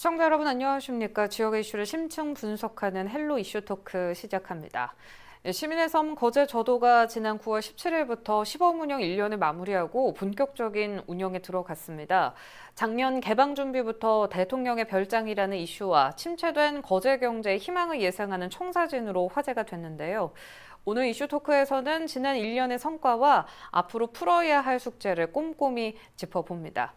시청자 여러분 안녕하십니까? 지역의 이슈를 심층 분석하는 헬로 이슈 토크 시작합니다. 시민의 섬 거제 저도가 지난 9월 17일부터 시범 운영 1년을 마무리하고 본격적인 운영에 들어갔습니다. 작년 개방 준비부터 대통령의 별장이라는 이슈와 침체된 거제 경제의 희망을 예상하는 청사진으로 화제가 됐는데요. 오늘 이슈 토크에서는 지난 1년의 성과와 앞으로 풀어야 할 숙제를 꼼꼼히 짚어봅니다.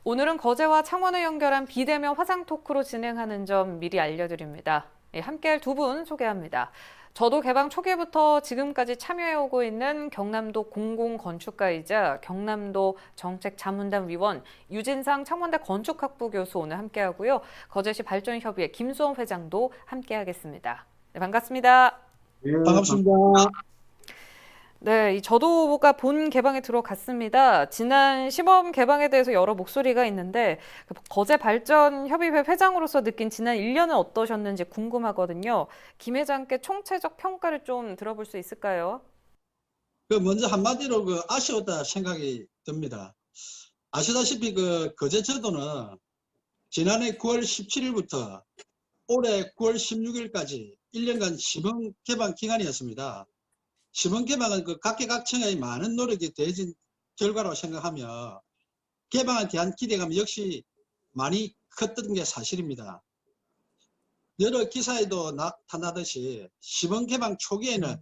오늘은 거제와 창원을 연결한 비대면 화상 토크로 진행하는 점 미리 알려드립니다. 함께할 두 분 소개합니다. 저도 개방 초기부터 지금까지 참여해오고 있는 경남도 공공건축가이자 경남도 정책자문단 위원 유진상 창원대 건축학부 교수 오늘 함께하고요. 거제시 발전협의회 김수원 회장도 함께하겠습니다. 네, 반갑습니다. 예, 반갑습니다. 네, 이 저도가 본 개방에 들어갔습니다. 지난 시범 개방에 대해서 여러 목소리가 있는데 거제 발전 협의회 회장으로서 느낀 지난 1년은 어떠셨는지 궁금하거든요. 김 회장께 총체적 평가를 좀 들어볼 수 있을까요? 먼저 한마디로 아쉬웠다 생각이 듭니다. 아시다시피 거제 저도는 지난해 9월 17일부터 올해 9월 16일까지 1년간 시범 개방 기간이었습니다. 시범 개방은 각계각층의 많은 노력이 더해진 결과라고 생각하며 개방에 대한 기대감 역시 많이 컸던 게 사실입니다. 여러 기사에도 나타나듯이 시범 개방 초기에는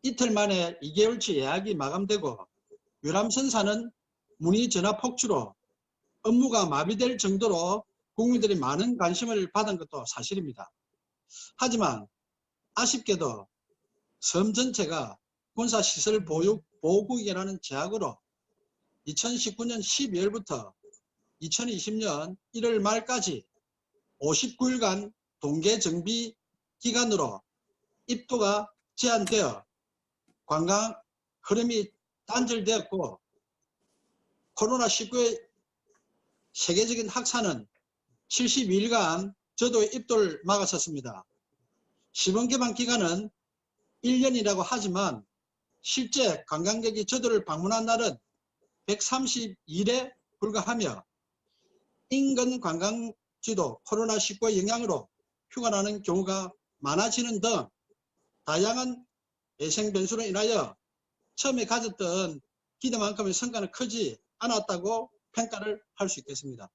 이틀 만에 2개월치 예약이 마감되고 유람선사는 문의 전화 폭주로 업무가 마비될 정도로 국민들이 많은 관심을 받은 것도 사실입니다. 하지만 아쉽게도 섬 전체가 군사시설 보호구역이라는 제약으로 2019년 12월부터 2020년 1월 말까지 59일간 동계 정비 기간으로 입도가 제한되어 관광 흐름이 단절되었고 코로나19의 세계적인 확산은 72일간 저도의 입도를 막았었습니다. 시범 개방 기간은 1년이라고 하지만 실제 관광객이 저도를 방문한 날은 132일에 불과하며 인근 관광지도 코로나19의 영향으로 휴관하는 경우가 많아지는 등 다양한 예상 변수로 인하여 처음에 가졌던 기대만큼의 성과는 크지 않았다고 평가를 할 수 있겠습니다.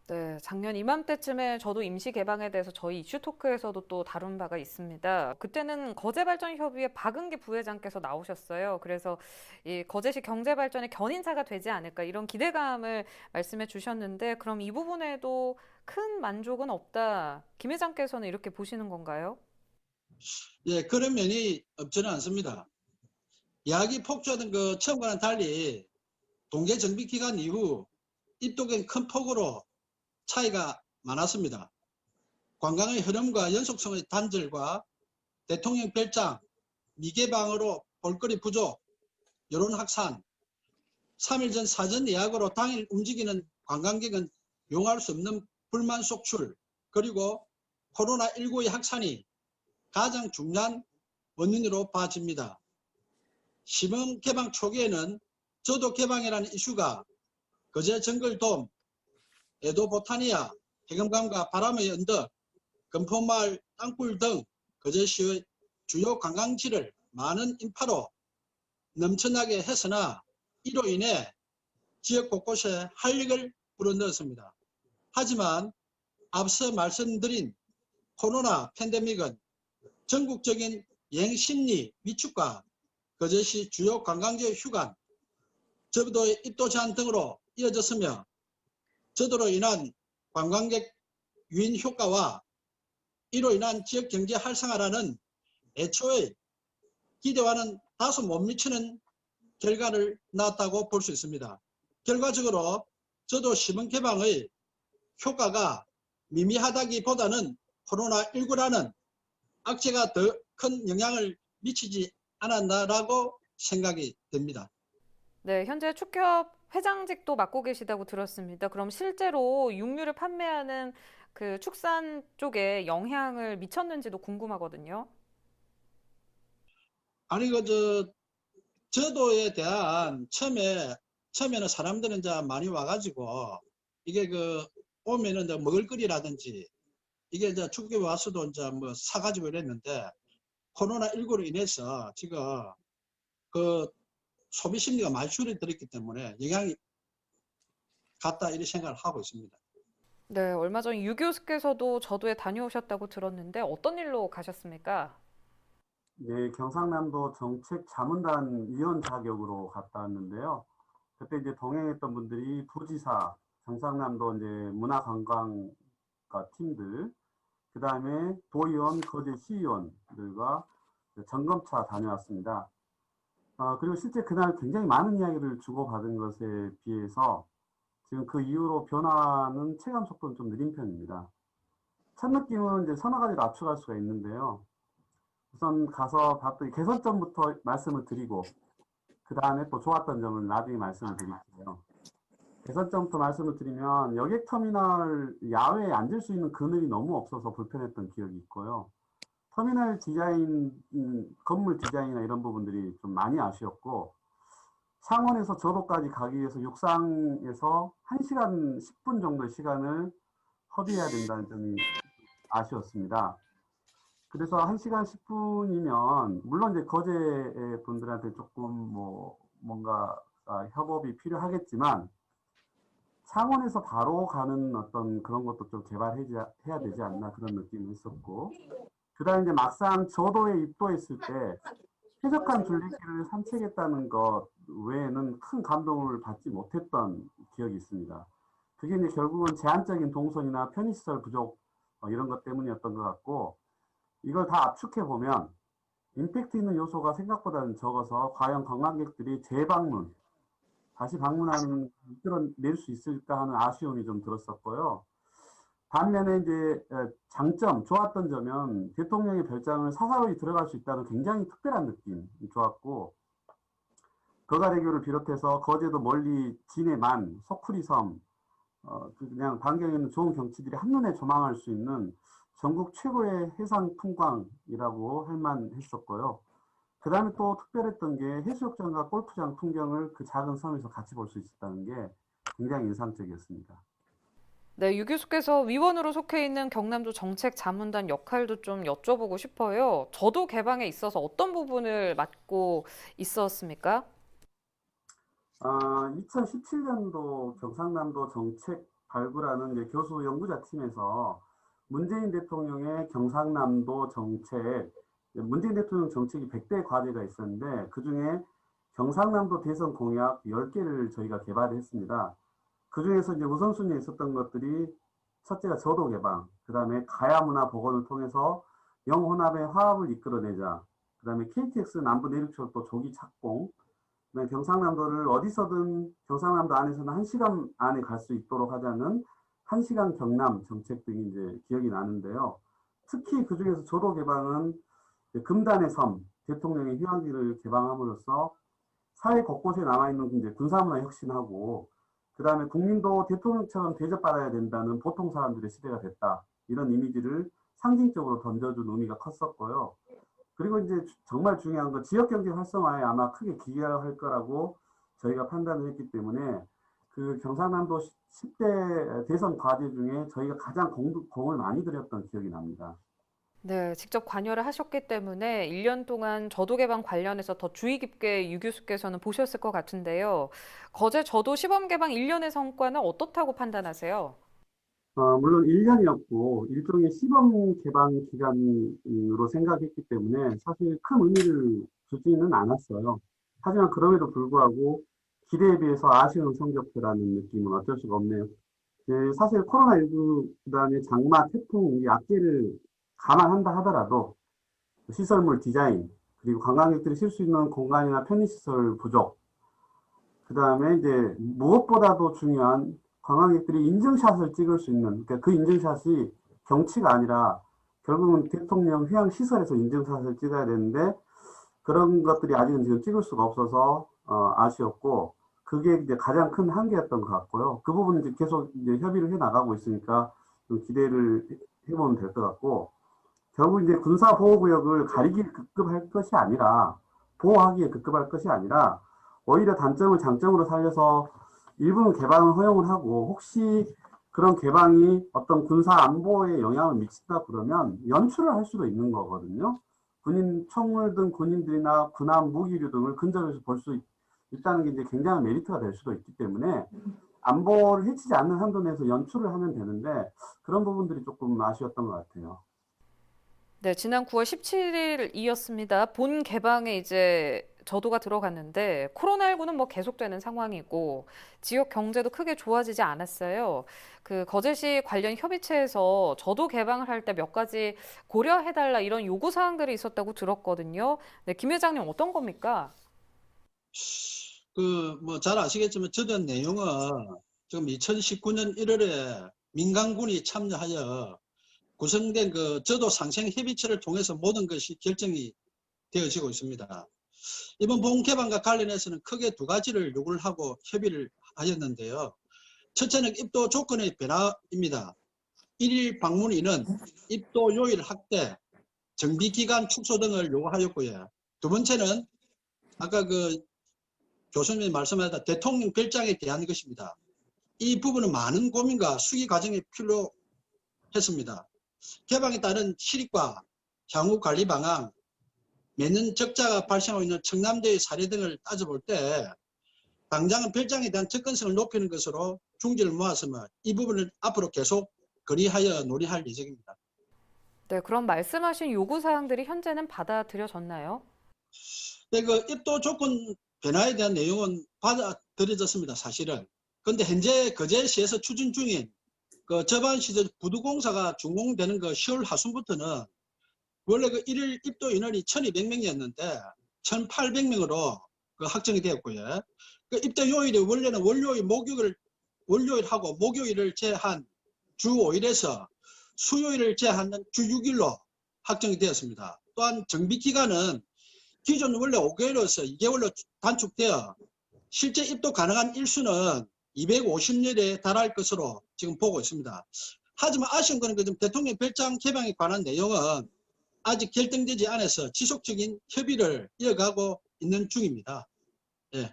네, 작년 이맘때쯤에 저도 임시 개방에 대해서 저희 이슈 토크에서도 또 다룬 바가 있습니다. 그때는 거제발전협의회 박은기 부회장께서 나오셨어요. 그래서 이 거제시 경제발전의 견인차가 되지 않을까 이런 기대감을 말씀해 주셨는데 그럼 이 부분에도 큰 만족은 없다. 김 회장께서는 이렇게 보시는 건가요? 예, 그런 면이 없지는 않습니다. 예약이 폭주하던 처음과는 달리 동계 정비 기간 이후 입도된 큰 폭으로 차이가 많았습니다. 관광의 흐름과 연속성의 단절과 대통령 별장, 미개방으로 볼거리 부족, 여론 확산, 3일 전 사전 예약으로 당일 움직이는 관광객은 용할 수 없는 불만 속출, 그리고 코로나19의 확산이 가장 중요한 원인으로 봐집니다. 시범 개방 초기에는 저도 개방이라는 이슈가 거제 정글돔, 에도 보타니아, 해금강과 바람의 언덕, 금포마을 땅굴 등 거제시의 주요 관광지를 많은 인파로 넘쳐나게 했으나 이로 인해 지역 곳곳에 활력을 불어넣었습니다. 하지만 앞서 말씀드린 코로나 팬데믹은 전국적인 여행 심리 위축과 거제시 주요 관광지의 휴관, 저도의 입도 제한 등으로 이어졌으며 저도로 인한 관광객 유인 효과와 이로 인한 지역 경제 활성화라는 애초의 기대와는 다소 못 미치는 결과를 낳았다고 볼 수 있습니다. 결과적으로 저도 시범 개방의 효과가 미미하다기보다는 코로나19라는 악재가 더 큰 영향을 미치지 않았나라고 생각이 됩니다. 네, 현재 축협 회장직도 맡고 계시다고 들었습니다. 그럼 실제로 육류를 판매하는 그 축산 쪽에 영향을 미쳤는지도 궁금하거든요. 아니 저도에 대한 처음에는 사람들은 이제 많이 와가지고 이게 오면은 이제 먹을거리라든지 이게 이제 축구에 와서도 이제 뭐 사가지고 이랬는데 코로나19로 인해서 지금 그 소비 심리가 많이 줄어들었기 때문에 영향이 같다 이런 생각을 하고 있습니다. 네, 얼마 전 유 교수께서도 저도에 다녀오셨다고 들었는데 어떤 일로 가셨습니까? 네, 경상남도 정책자문단 위원 자격으로 갔다 왔는데요. 그때 이제 동행했던 분들이 부지사, 경상남도 이제 문화관광가 팀들, 그 다음에 도의원, 거제 시의원들과 점검차 다녀왔습니다. 그리고 실제 그날 굉장히 많은 이야기를 주고받은 것에 비해서 지금 그 이후로 변화는 체감 속도는 좀 느린 편입니다. 첫 느낌은 이제 서너 가지로 압축할 수가 있는데요. 우선 가서 봤더니 개선점부터 말씀을 드리고 그 다음에 또 좋았던 점을 나중에 말씀을 드릴게요. 개선점부터 말씀을 드리면 여객터미널 야외에 앉을 수 있는 그늘이 너무 없어서 불편했던 기억이 있고요. 터미널 디자인, 건물 디자인이나 이런 부분들이 좀 많이 아쉬웠고 창원에서 저도까지 가기 위해서 육상에서 1시간 10분 정도의 시간을 허비해야 된다는 점이 아쉬웠습니다. 그래서 1시간 10분이면 물론 이제 거제 분들한테 조금 뭐 뭔가 협업이 필요하겠지만 창원에서 바로 가는 어떤 그런 것도 좀 개발해야 되지 않나 그런 느낌이 있었고 그다음에 이제 막상 저도에 입도했을 때 쾌적한 둘레길을 산책했다는 것 외에는 큰 감동을 받지 못했던 기억이 있습니다. 그게 이제 결국은 제한적인 동선이나 편의시설 부족 이런 것 때문이었던 것 같고 이걸 다 압축해 보면 임팩트 있는 요소가 생각보다는 적어서 과연 관광객들이 재방문, 다시 방문하는 이끌어낼 수 있을까 하는 아쉬움이 좀 들었었고요. 반면에 이제 장점, 좋았던 점은 대통령의 별장을 사사로이 들어갈 수 있다는 굉장히 특별한 느낌이 좋았고 거가대교를 비롯해서 거제도 멀리 진해만, 소쿠리섬, 그냥 반경에 있는 좋은 경치들이 한눈에 조망할 수 있는 전국 최고의 해상 풍광이라고 할 만했었고요. 그 다음에 또 특별했던 게 해수욕장과 골프장 풍경을 그 작은 섬에서 같이 볼 수 있었다는 게 굉장히 인상적이었습니다. 네, 유 교수께서 위원으로 속해 있는 경남도 정책자문단 역할도 좀 여쭤보고 싶어요. 저도 개방에 있어서 어떤 부분을 맡고 있었습니까? 2017년도 경상남도 정책 발굴하는 이제 교수 연구자 팀에서 문재인 대통령의 경상남도 정책, 문재인 대통령 정책이 100대 과제가 있었는데 그중에 경상남도 대선 공약 10개를 저희가 개발했습니다. 그중에서 이제 우선순위에 있었던 것들이 첫째가 저도 개방, 그 다음에 가야문화 복원을 통해서 영혼합의 화합을 이끌어내자, 그 다음에 KTX 남부 내륙철도 조기 착공, 경상남도를 어디서든 경상남도 안에서는 1시간 안에 갈 수 있도록 하자는 1시간 경남 정책 등이 이제 기억이 나는데요. 특히 그 중에서 조도 개방은 금단의 섬, 대통령의 휴양지를 개방함으로써 사회 곳곳에 남아있는 이제 군사문화 혁신하고 그 다음에 국민도 대통령처럼 대접받아야 된다는 보통 사람들의 시대가 됐다. 이런 이미지를 상징적으로 던져준 의미가 컸었고요. 그리고 이제 정말 중요한 건 지역경제 활성화에 아마 크게 기여할 거라고 저희가 판단을 했기 때문에 그 경상남도 10대 대선 과제 중에 저희가 가장 공을 많이 들였던 기억이 납니다. 네, 직접 관여를 하셨기 때문에 1년 동안 저도 개방 관련해서 더 주의 깊게 유 교수께서는 보셨을 것 같은데요. 거제 저도 시범 개방 1년의 성과는 어떻다고 판단하세요? 물론 1년이었고 일종의 시범 개방 기간으로 생각했기 때문에 사실 큰 의미를 두지는 않았어요. 하지만 그럼에도 불구하고 기대에 비해서 아쉬운 성적표라는 느낌은 어쩔 수가 없네요. 사실 코로나19 그다음에 장마, 태풍 이 악재를 감안한다 하더라도 시설물 디자인 그리고 관광객들이 쉴 수 있는 공간이나 편의시설 부족 그다음에 이제 무엇보다도 중요한 관광객들이 인증샷을 찍을 수 있는 그러니까 그 인증샷이 경치가 아니라 결국은 대통령 휴양 시설에서 인증샷을 찍어야 되는데 그런 것들이 아직은 지금 찍을 수가 없어서 아쉬웠고 그게 이제 가장 큰 한계였던 것 같고요. 그 부분 이제 계속 이제 협의를 해 나가고 있으니까 좀 기대를 해보면 될 것 같고 결국 이제 군사보호구역을 가리기 급급할 것이 아니라 보호하기에 급급할 것이 아니라 오히려 단점을 장점으로 살려서 일부는 개방을 허용을 하고 혹시 그런 개방이 어떤 군사 안보에 영향을 미친다 그러면 연출을 할 수도 있는 거거든요. 군인 총을 든 군인들이나 군함 무기류 등을 근접해서 볼 수 있다는 게 이제 굉장한 메리트가 될 수도 있기 때문에 안보를 해치지 않는 한도 내에서 연출을 하면 되는데 그런 부분들이 조금 아쉬웠던 것 같아요. 네, 지난 9월 17일이었습니다. 본 개방에 이제 저도가 들어갔는데 코로나19는 뭐 계속되는 상황이고 지역 경제도 크게 좋아지지 않았어요. 그 거제시 관련 협의체에서 저도 개방을 할 때 몇 가지 고려해달라 이런 요구 사항들이 있었다고 들었거든요. 네, 김 회장님 어떤 겁니까? 그 뭐 잘 아시겠지만 저던 내용은 지금 2019년 1월에 민간군이 참여하여 구성된 그 저도 상생 협의체를 통해서 모든 것이 결정이 되어지고 있습니다. 이번 본 개방과 관련해서는 크게 두 가지를 요구를 하고 협의를 하였는데요. 첫째는 입도 조건의 변화입니다. 1일 방문인은 입도 요일 확대, 정비기간 축소 등을 요구하였고요. 두 번째는 아까 그 교수님이 말씀하셨다 대통령 별장에 대한 것입니다. 이 부분은 많은 고민과 수기 과정이 필요했습니다. 개방에 따른 실익과 향후 관리 방안, 매년 적자가 발생하고 있는 청남대의 사례 등을 따져볼 때 당장은 별장에 대한 접근성을 높이는 것으로 중지를 모았으면 이 부분을 앞으로 계속 건의하여 논의할 예정입니다. 네, 그럼 말씀하신 요구 사항들이 현재는 받아들여졌나요? 네, 그 입도 조건 변화에 대한 내용은 받아들여졌습니다. 사실은. 그런데 현재 거제시에서 추진 중인 그 저반 시설 부두공사가 준공되는 그 10월 하순부터는 원래 그 일일 입도 인원이 1200명이었는데 1800명으로 그 확정이 되었고요. 그 입도 요일이 원래는 월요일하고 목요일을 제한 주 5일에서 수요일을 제한하는 주 6일로 확정이 되었습니다. 또한 정비 기간은 기존 원래 5개월에서 2개월로 단축되어 실제 입도 가능한 일수는 250일에 달할 것으로 지금 보고 있습니다. 하지만 아쉬운 것은 그 대통령 별장 개방에 관한 내용은 아직 결정되지 않아서 지속적인 협의를 이어가고 있는 중입니다. 예.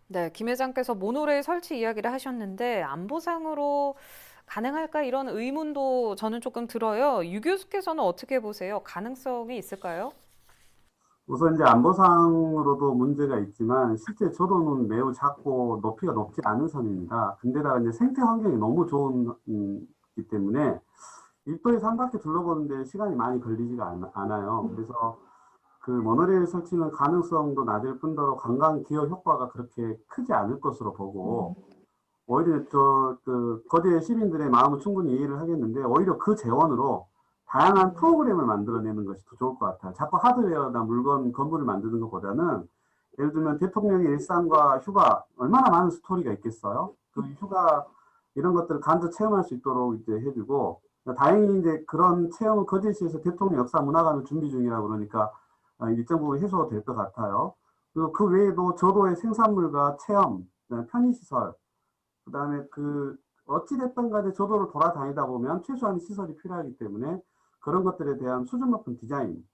네, 김 회장께서 모노레일 설치 이야기를 하셨는데 안보상으로 가능할까 이런 의문도 저는 조금 들어요. 유 교수께서는 어떻게 보세요? 가능성이 있을까요? 우선 이제 안보상으로도 문제가 있지만 실제 저도는 매우 작고 높이가 높지 않은 선입니다. 근데다가 이제 생태 환경이 너무 좋은 기 때문에 일도에서 한 바퀴 둘러보는데 시간이 많이 걸리지가 않아요. 그래서 그 모노레일 설치는 가능성도 낮을 뿐더러 관광 기여 효과가 그렇게 크지 않을 것으로 보고 오히려 그 거제 시민들의 마음은 충분히 이해를 하겠는데 오히려 그 재원으로 다양한 프로그램을 만들어내는 것이 더 좋을 것 같아요. 자꾸 하드웨어나 물건, 건물을 만드는 것보다는 예를 들면 대통령의 일상과 휴가 얼마나 많은 스토리가 있겠어요? 그 휴가 이런 것들을 간접 체험할 수 있도록 이제 해주고 다행히 이제 그런 체험은 거제시에서 대통령 역사 문화관을 준비 중이라 그러니까 일정 부분 해소가 될 것 같아요. 그리고 그 외에도 저도의 생산물과 체험, 편의시설, 그다음에 그 어찌됐든 간에 저도를 돌아다니다 보면 최소한의 시설이 필요하기 때문에 그런 것들에 대한 수준 높은 디자인,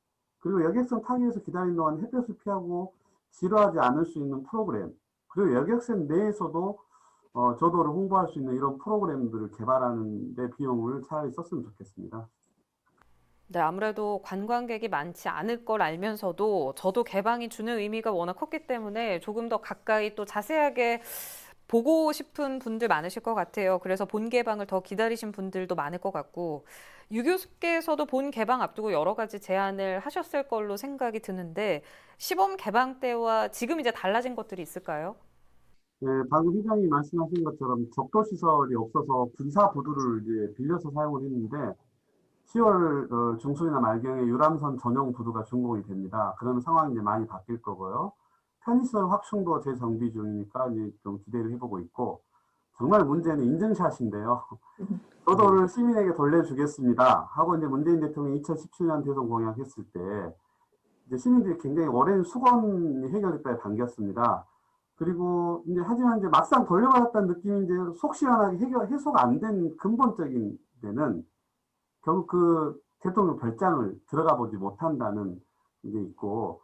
그리고 여객선 타기 위해서 기다리는 동안 햇볕을 피하고 지루하지 않을 수 있는 프로그램, 그리고 여객선 내에서도 저도를 홍보할 수 있는 이런 프로그램들을 개발하는 데 비용을 차라리 썼으면 좋겠습니다. 네, 아무래도 관광객이 많지 않을 걸 알면서도 저도 개방이 주는 의미가 워낙 컸기 때문에 조금 더 가까이 또 자세하게 보고 싶은 분들 많으실 것 같아요. 그래서 본 개방을 더 기다리신 분들도 많을 것 같고, 유 교수께서도 본 개방 앞두고 여러 가지 제안을 하셨을 걸로 생각이 드는데, 시범 개방 때와 지금 이제 달라진 것들이 있을까요? 네, 방금 회장이 말씀하신 것처럼 적도 시설이 없어서 군사 부두를 이제 빌려서 사용을 했는데 10월 중순이나 말경에 유람선 전용 부두가 준공이 됩니다. 그런 상황이 이제 많이 바뀔 거고요. 편의시설 확충도 재정비 중이니까 이제 좀 기대를 해보고 있고 정말 문제는 인증샷인데요. 도도를 시민에게 돌려주겠습니다. 하고 이제 문재인 대통령이 2017년 대선 공약했을 때 이제 시민들이 굉장히 오랜 수건이 해결됐다에 반겼습니다. 그리고 이제 하지만 이제 막상 돌려받았다는 느낌이 이제 속 시원하게 해소가 안 된 근본적인 데는 결국 그 대통령 별장을 들어가 보지 못한다는 게 있고,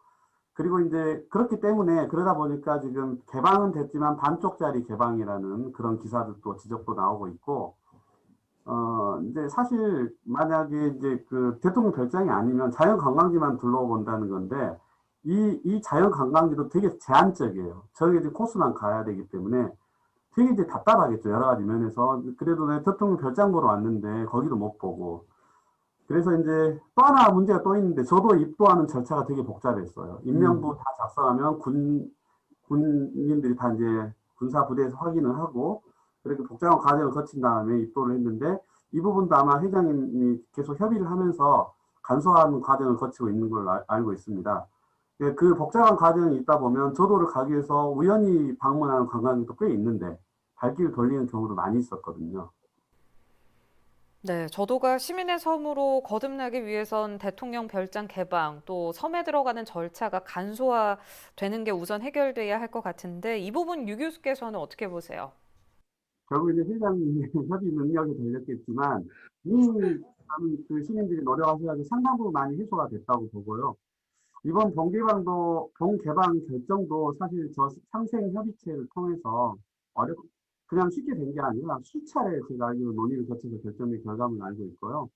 그리고 이제 그렇기 때문에 그러다 보니까 지금 개방은 됐지만 반쪽짜리 개방이라는 그런 기사들도 지적도 나오고 있고, 이제 사실 만약에 이제 그 대통령 별장이 아니면 자연 관광지만 둘러본다는 건데 이 자연 관광지도 되게 제한적이에요. 저기 이제 코스만 가야 되기 때문에 되게 이제 답답하겠죠. 여러 가지 면에서. 그래도 내 대통령 별장 보러 왔는데 거기도 못 보고. 그래서 이제 또 하나 문제가 또 있는데 저도 입도하는 절차가 되게 복잡했어요. 인명부 다 작성하면 군인들이 다 이제 군사 부대에서 확인을 하고 그렇게 복잡한 과정을 거친 다음에 입도를 했는데 이 부분도 아마 회장님이 계속 협의를 하면서 간소화하는 과정을 거치고 있는 걸로 알고 있습니다. 그 복잡한 과정이 있다 보면 저도를 가기 위해서 우연히 방문하는 관광객도 꽤 있는데 발길을 돌리는 경우도 많이 있었거든요. 네, 저도가 시민의 섬으로 거듭나기 위해선 대통령 별장 개방, 또 섬에 들어가는 절차가 간소화되는 게 우선 해결돼야 할 것 같은데 이 부분 유 교수께서는 어떻게 보세요? 결국 이제 회장님의 협의 능력이 걸렸겠지만 이미 저는 그 시민들이 노력하셔가지고 상당 부분 많이 해소가 됐다고 보고요. 이번 본개방 결정도 사실 저 상생 협의체를 통해서 그냥 쉽게 된 게 아니라 수차례 제가 알기로 논의를 거쳐서 결정된 결과물을 알고 있고요.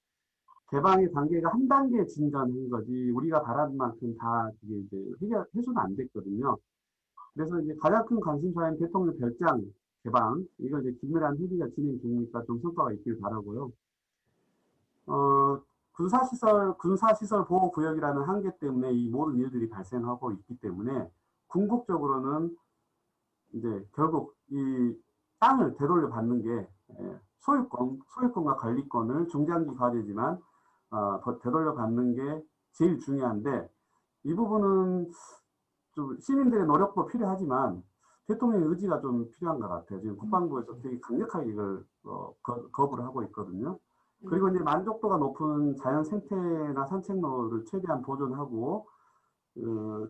개방의 단계가 한 단계 진전한 거지 우리가 바라는 만큼 다 그게 이제 해소는 안 됐거든요. 그래서 이제 가장 큰 관심사인 대통령 별장 개방 이거 이제 긴밀한 협의가 진행 중이니까 좀 성과가 있길 바라고요. 군사시설 보호구역이라는 한계 때문에 이 모든 일들이 발생하고 있기 때문에 궁극적으로는 이제 결국 이 땅을 되돌려 받는 게 소유권과 관리권을 중장기 과제지만 되돌려 받는 게 제일 중요한데 이 부분은 좀 시민들의 노력도 필요하지만 대통령의 의지가 좀 필요한 것 같아요. 지금 국방부에서 되게 강력하게 이걸 거부를 하고 있거든요. 그리고 이제 만족도가 높은 자연 생태나 산책로를 최대한 보존하고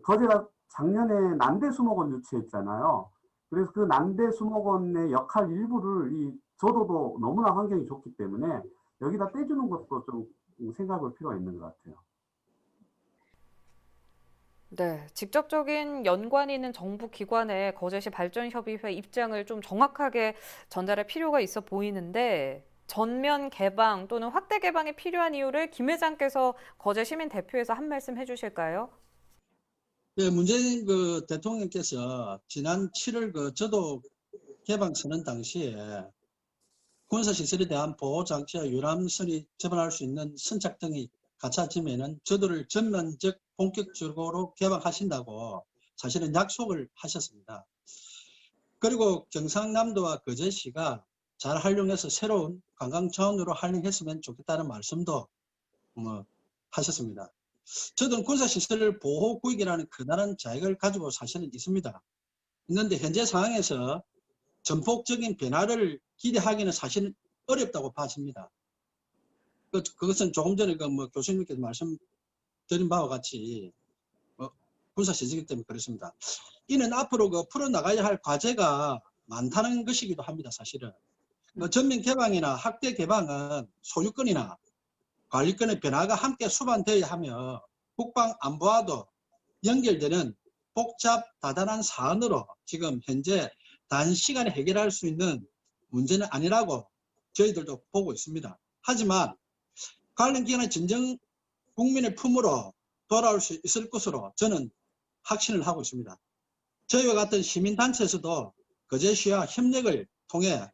거제가 작년에 난대수목원 유치했잖아요. 그래서 그 난대수목원의 역할 일부를 이 저도도 너무나 환경이 좋기 때문에 여기다 떼주는 것도 좀 생각할 필요가 있는 것 같아요. 네, 직접적인 연관이 있는 정부 기관의 거제시 발전협의회 입장을 좀 정확하게 전달할 필요가 있어 보이는데 전면 개방 또는 확대 개방이 필요한 이유를 김 회장께서 거제 시민 대표에서 한 말씀 해주실까요? 네, 문재인 그 대통령께서 지난 7월 그 저도 개방 선언 당시에 군사시설에 대한 보호장치와 유람선이 접근할 수 있는 선착 등이 갖춰지면은 저도를 전면적 본격적으로 개방하신다고 사실은 약속을 하셨습니다. 그리고 경상남도와 거제시가 잘 활용해서 새로운 관광 자원으로 활용했으면 좋겠다는 말씀도 하셨습니다. 저도 군사시설 보호구역이라는 커다란 자격을 가지고 사실은 있습니다. 있는데 현재 상황에서 전폭적인 변화를 기대하기는 사실은 어렵다고 봐집니다. 그것은 조금 전에 교수님께서 말씀드린 바와 같이 군사시설이기 때문에 그렇습니다. 이는 앞으로 풀어나가야 할 과제가 많다는 것이기도 합니다. 사실은 전면 개방이나 확대 개방은 소유권이나 관리권의 변화가 함께 수반되어야 하며 국방 안보와도 연결되는 복잡 다단한 사안으로 지금 현재 단시간에 해결할 수 있는 문제는 아니라고 저희들도 보고 있습니다. 하지만 관련 기관의 진정 국민의 품으로 돌아올 수 있을 것으로 저는 확신을 하고 있습니다. 저희와 같은 시민단체에서도 거제시와 협력을 통해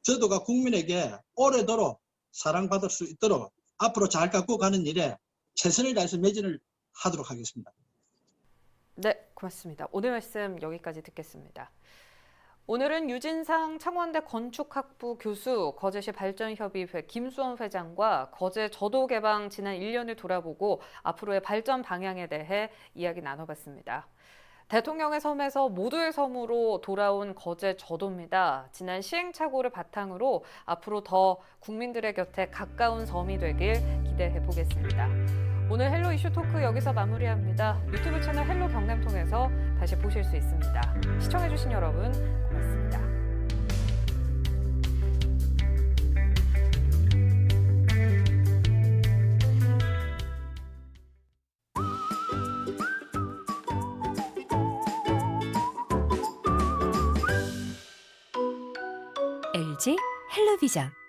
저도가 국민에게 오래도록 사랑받을 수 있도록 앞으로 잘 갖고 가는 일에 최선을 다해서 매진을 하도록 하겠습니다. 네, 고맙습니다. 오늘 말씀 여기까지 듣겠습니다. 오늘은 유진상 창원대 건축학부 교수, 거제시 발전협의회 김수원 회장과 거제 저도 개방 지난 1년을 돌아보고 앞으로의 발전 방향에 대해 이야기 나눠봤습니다. 대통령의 섬에서 모두의 섬으로 돌아온 거제 저도입니다. 지난 시행착오를 바탕으로 앞으로 더 국민들의 곁에 가까운 섬이 되길 기대해 보겠습니다. 오늘 헬로 이슈 토크 여기서 마무리합니다. 유튜브 채널 헬로 경남 통해서 다시 보실 수 있습니다. 시청해주신 여러분 고맙습니다. LG 헬로비전